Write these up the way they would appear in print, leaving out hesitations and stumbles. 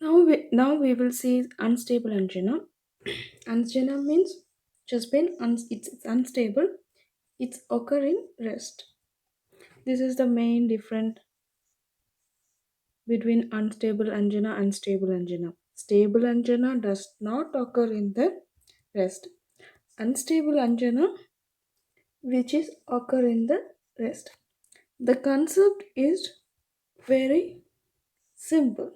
Now we will see unstable angina. Angina means chest pain. It's unstable. It's occur in rest. This is the main difference between unstable angina and stable angina. Stable angina does not occur in the rest. Unstable angina, which is occur in the rest. The concept is very simple.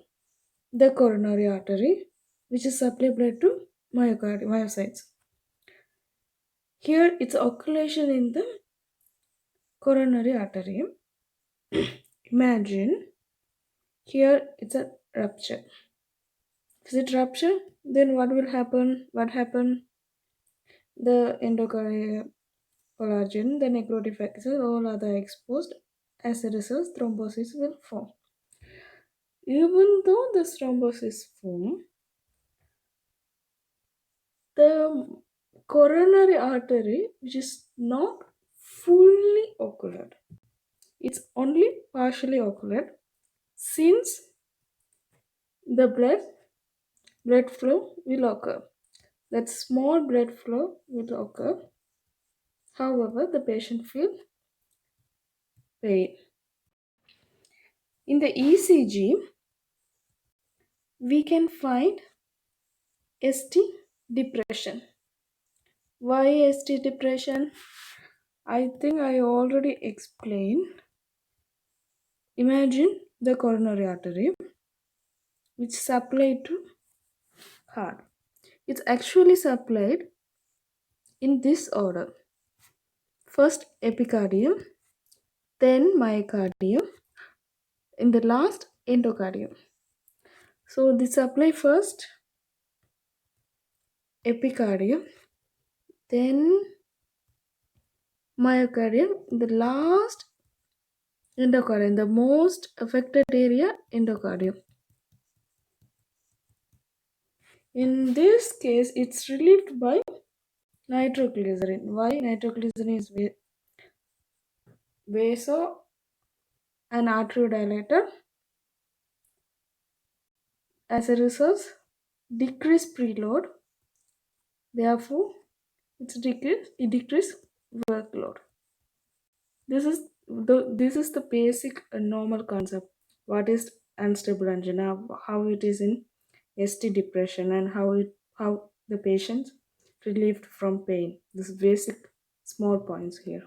The coronary artery, which is supplied to myocytes. Here, it's occlusion in the coronary artery. Imagine here it's a rupture. If it rupture, then what will happen? What happen? The endocardial collagen, the necrotic factors, all other exposed. As a result, thrombosis will form. Even though the thrombosis form, the coronary artery, which is not fully occluded, it's only partially occluded since the blood flow will occur. That small blood flow will occur. However, the patient feel pain. In the ECG, we can find ST depression. Why ST depression? I think I already explained. Imagine the coronary artery which supplied to heart. It's actually supplied in this order. First epicardium, then myocardium, in the last endocardium. So the supply first epicardium, then myocardium, the last endocardium, the most affected area endocardium. In this case, it's relieved by nitroglycerin. Why nitroglycerin is vaso and arteriodilator? As a result, decrease preload. Therefore, it decrease workload. This is the basic normal concept. What is unstable angina? How it is in ST depression and how the patient relieved from pain. This basic small points here.